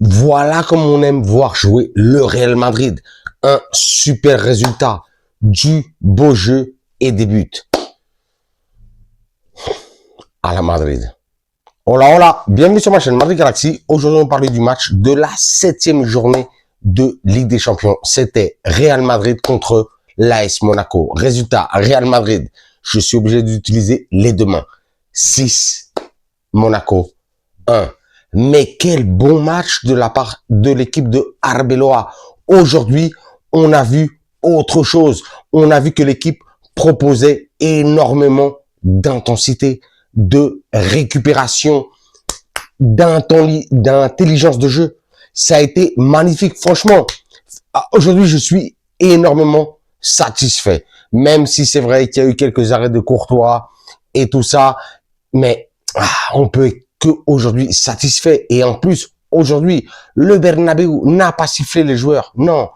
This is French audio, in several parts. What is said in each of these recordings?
Voilà comme on aime voir jouer le Real Madrid. Un super résultat, du beau jeu et des buts. À la Madrid. Hola, hola, bienvenue sur ma chaîne Madrid Galaxy. Aujourd'hui, on va parler du match de la 7e journée de Ligue des Champions. C'était Real Madrid contre l'AS Monaco. Résultat, Real Madrid. Je suis obligé d'utiliser les deux mains. 6, Monaco 1. Mais quel bon match de la part de l'équipe de Arbeloa. Aujourd'hui, on a vu autre chose. On a vu que l'équipe proposait énormément d'intensité, de récupération, d'intelligence de jeu. Ça a été magnifique. Franchement, aujourd'hui, je suis énormément satisfait. Même si c'est vrai qu'il y a eu quelques arrêts de Courtois et tout ça, mais on peut que aujourd'hui satisfait. Et en plus, aujourd'hui, le Bernabéu n'a pas sifflé les joueurs. Non,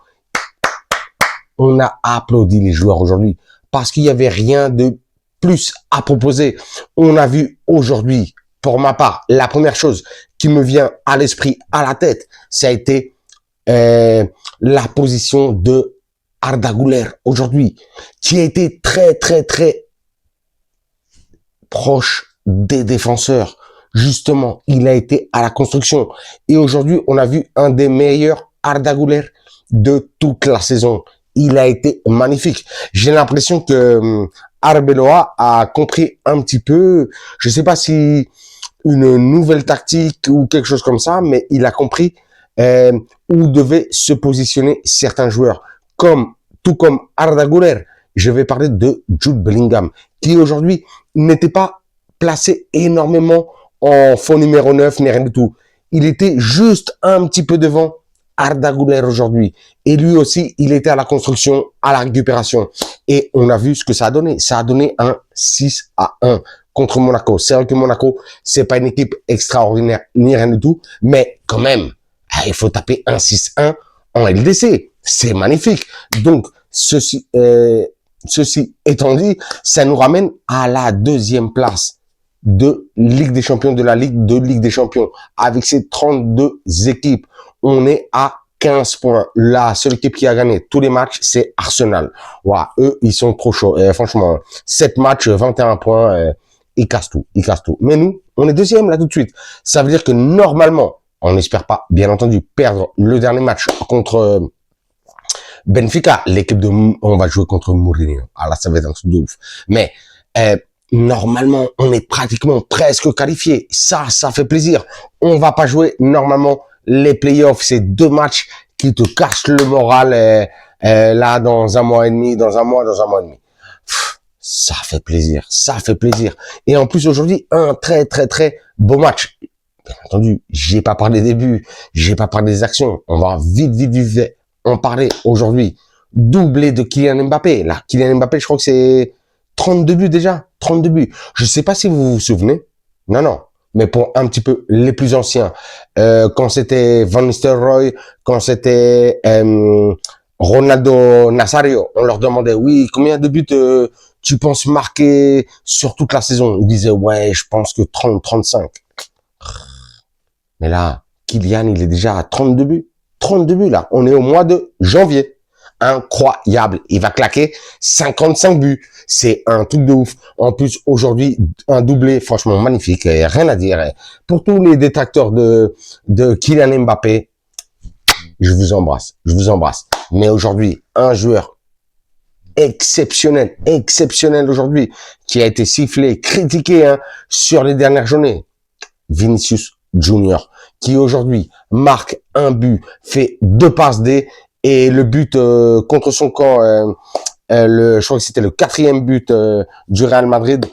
on a applaudi les joueurs aujourd'hui parce qu'il n'y avait rien de plus à proposer. On a vu aujourd'hui, pour ma part, la première chose qui me vient à l'esprit, à la tête, ça a été la position de Arda Güler aujourd'hui, qui a été très proche des défenseurs. Justement, il a été à la construction. Et aujourd'hui, on a vu un des meilleurs Arda Güler de toute la saison. Il a été magnifique. J'ai l'impression que Arbeloa a compris un petit peu, je sais pas si une nouvelle tactique ou quelque chose comme ça, mais il a compris où devaient se positionner certains joueurs. Tout comme Arda Güler, je vais parler de Jude Bellingham, qui aujourd'hui n'était pas placé énormément en faux numéro 9, ni rien du tout. Il était juste un petit peu devant Arda Güler aujourd'hui. Et lui aussi, il était à la construction, à la récupération. Et on a vu ce que ça a donné. Ça a donné un 6-1 contre Monaco. C'est vrai que Monaco, c'est pas une équipe extraordinaire, ni rien du tout. Mais quand même, il faut taper un 6-1 en LDC. C'est magnifique. Donc, ceci étant dit, ça nous ramène à la 2e place de Ligue des Champions, de la Ligue des Champions. Avec ces 32 équipes, on est à 15 points. La seule équipe qui a gagné tous les matchs, c'est Arsenal. Wow, eux, ils sont trop chauds. Franchement, 7 matchs, 21 points, ils cassent tout. Mais nous, on est 2e là tout de suite. Ça veut dire que normalement, on n'espère pas, bien entendu, perdre le dernier match contre Benfica, l'équipe on va jouer contre Mourinho. Ah là, ça va être un truc de ouf. Mais normalement, on est pratiquement presque qualifié. Ça fait plaisir. On va pas jouer normalement les playoffs. C'est 2 matchs qui te cassent le moral là dans un mois et demi, dans un mois et demi. Ça fait plaisir. Et en plus aujourd'hui, un très beau match. Bien entendu, j'ai pas parlé des buts, j'ai pas parlé des actions. On va vite en parler aujourd'hui. Doublé de Kylian Mbappé. Là, Kylian Mbappé, je crois que c'est 32 buts déjà. 32 buts. Je sais pas si vous vous souvenez. Non. Mais pour un petit peu les plus anciens. Quand c'était Van Nistelrooy, quand c'était Ronaldo Nazario, on leur demandait, oui, combien de buts tu penses marquer sur toute la saison? Ils disaient, ouais, je pense que 30, 35. Mais là, Kylian, il est déjà à 32 buts. 32 buts, là. On est au mois de janvier. Incroyable. Il va claquer 55 buts. C'est un truc de ouf. En plus, aujourd'hui, un doublé, franchement, magnifique. Rien à dire. Pour tous les détracteurs de Kylian Mbappé, je vous embrasse. Mais aujourd'hui, un joueur exceptionnel aujourd'hui, qui a été sifflé, critiqué sur les dernières journées. Vinicius Junior, qui aujourd'hui marque un but, fait 2 passes D, et le but contre son camp, je crois que c'était le 4e but du Real Madrid,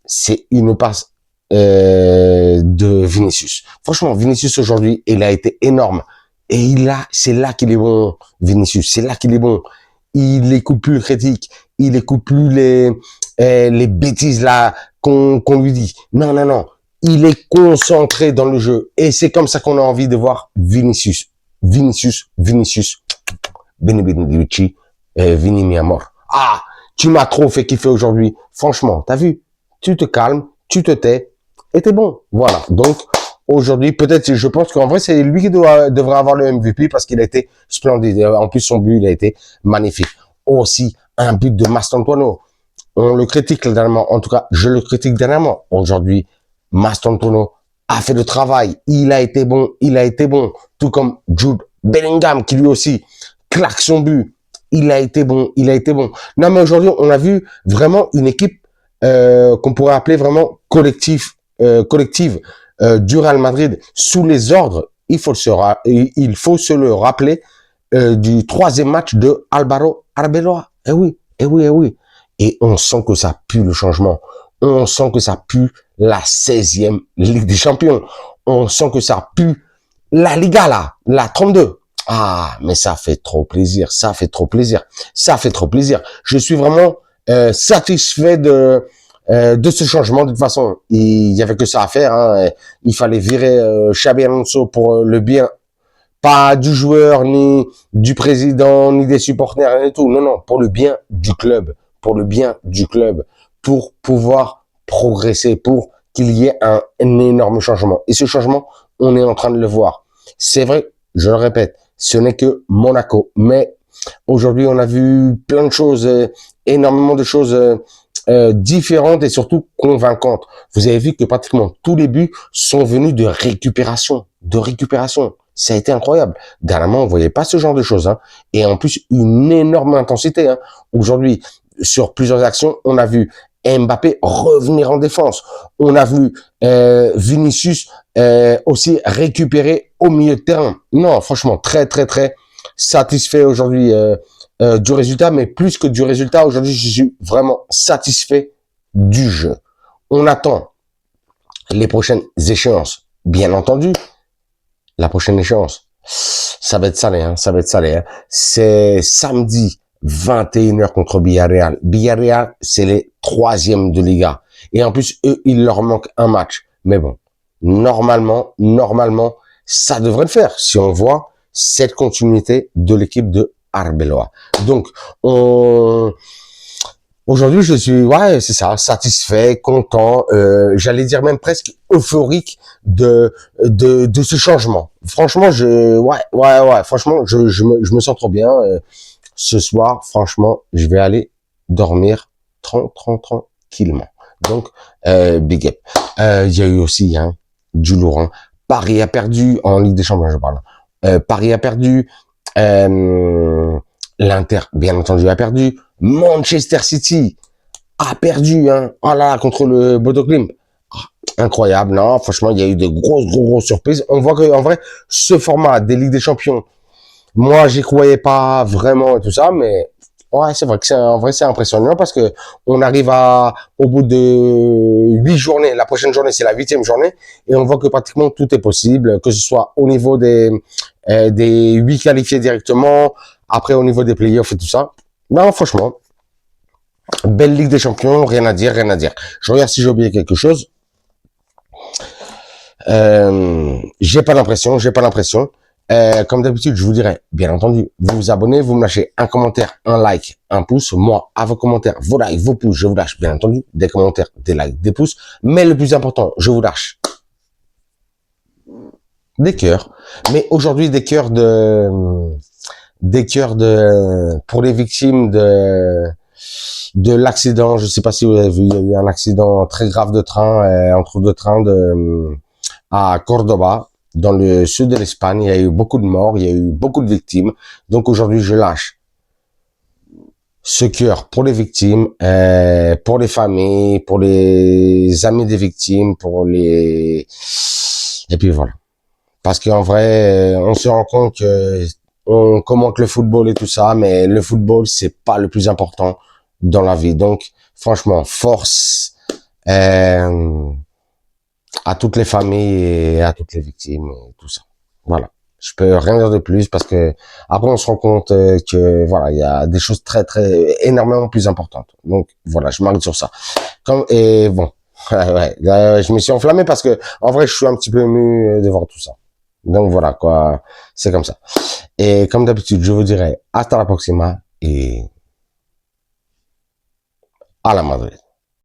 c'est une passe de Vinicius. Franchement, Vinicius aujourd'hui, il a été énorme. Et c'est là qu'il est bon, Vinicius, c'est là qu'il est bon. Il écoute plus le critique, il écoute plus les bêtises là qu'on lui dit. Non. Il est concentré dans le jeu. Et c'est comme ça qu'on a envie de voir Vinicius. Bene Benucci, Vini mi amor. Ah, tu m'as trop fait kiffer aujourd'hui. Franchement, t'as vu? Tu te calmes, tu te tais, et t'es bon. Voilà. Donc, aujourd'hui, peut-être, je pense qu'en vrai, c'est lui qui devrait avoir le MVP parce qu'il a été splendide. En plus, son but, il a été magnifique. Aussi, un but de Mastantuono. On le critique dernièrement. En tout cas, je le critique dernièrement. Aujourd'hui, Mastantuono a fait le travail. Il a été bon. Il a été bon. Tout comme Jude Bellingham, qui lui aussi claque son but. Il a été bon. Il a été bon. Non, mais aujourd'hui, on a vu vraiment une équipe qu'on pourrait appeler vraiment collective du Real Madrid sous les ordres, il faut se le rappeler, du troisième match de Álvaro Arbeloa. Eh oui, eh oui, eh oui. Et on sent que ça pue le changement. On sent que ça pue la 16e Ligue des Champions. On sent que ça pue la Liga, là, la 32. Ah, mais ça fait trop plaisir, ça fait trop plaisir, ça fait trop plaisir. Je suis vraiment satisfait de ce changement. De toute façon, il y avait que ça à faire. Hein. Il fallait virer Xabi Alonso pour le bien, pas du joueur, ni du président, ni des supporters, et tout. Non, non, pour le bien du club, pour le bien du club, pour pouvoir progresser, pour qu'il y ait un énorme changement. Et ce changement, on est en train de le voir. C'est vrai, je le répète, ce n'est que Monaco. Mais aujourd'hui, on a vu plein de choses, énormément de choses différentes et surtout convaincantes. Vous avez vu que pratiquement tous les buts sont venus de récupération, Ça a été incroyable. Dernièrement, on voyait pas ce genre de choses, hein. Et en plus, une énorme intensité, hein. Aujourd'hui, sur plusieurs actions, on a vu Mbappé revenir en défense. On a vu Vinicius aussi récupérer au milieu de terrain. Non, franchement, très, très, très satisfait aujourd'hui du résultat, mais plus que du résultat, aujourd'hui, je suis vraiment satisfait du jeu. On attend les prochaines échéances. Bien entendu, la prochaine échéance, ça va être salé, hein, ça va être salé. Hein. C'est samedi, 21h contre Villarreal. Villarreal, c'est les 3e de Liga. Et en plus, eux, il leur manque un match. Mais bon, normalement, ça devrait le faire si on voit cette continuité de l'équipe de Arbeloa. Donc, aujourd'hui, je suis, ouais, c'est ça, satisfait, content, j'allais dire même presque euphorique de ce changement. Franchement, franchement, je me sens trop bien. Ce soir, franchement, je vais aller dormir tranquillement. Donc, big up. Il y a eu aussi, hein, du lourd, hein. Paris a perdu en Ligue des Champions, je parle. Paris a perdu. L'Inter, bien entendu, a perdu. Manchester City a perdu, hein. Oh là là, contre le Bodo Glimt. Incroyable, non? Franchement, il y a eu de grosses surprises. On voit que, en vrai, ce format des Ligues des Champions, moi, j'y croyais pas vraiment et tout ça, mais ouais, c'est vrai que en vrai, c'est impressionnant parce que on arrive au bout de 8 journées. La prochaine journée, c'est la 8e journée et on voit que pratiquement tout est possible, que ce soit au niveau des 8 qualifiés directement, après au niveau des playoffs et tout ça. Non, franchement, belle Ligue des Champions, rien à dire. Je regarde si j'ai oublié quelque chose. J'ai pas l'impression. Comme d'habitude, je vous dirais, bien entendu, vous vous abonnez, vous me lâchez un commentaire, un like, un pouce. Moi, à vos commentaires, vos likes, vos pouces, je vous lâche, bien entendu, des commentaires, des likes, des pouces. Mais le plus important, je vous lâche des cœurs. Mais aujourd'hui, des cœurs pour les victimes de l'accident. Je sais pas si vous avez vu, il y a eu un accident très grave de train, entre deux trains à Cordoba, dans le sud de l'Espagne. Il y a eu beaucoup de morts, il y a eu beaucoup de victimes. Donc aujourd'hui, je lâche ce cœur pour les victimes, pour les familles, pour les amis des victimes, et puis voilà. Parce qu'en vrai, on se rend compte que on commente le football et tout ça, mais le football, c'est pas le plus important dans la vie. Donc, franchement, force à toutes les familles et à toutes les victimes et tout ça. Voilà. Je peux rien dire de plus parce que après on se rend compte que voilà, il y a des choses énormément plus importantes. Donc voilà, je m'arrête sur ça. Et bon, je me suis enflammé parce que en vrai, je suis un petit peu ému de voir tout ça. Donc voilà quoi, c'est comme ça. Et comme d'habitude, je vous dirai hasta la próxima et à la Madrid.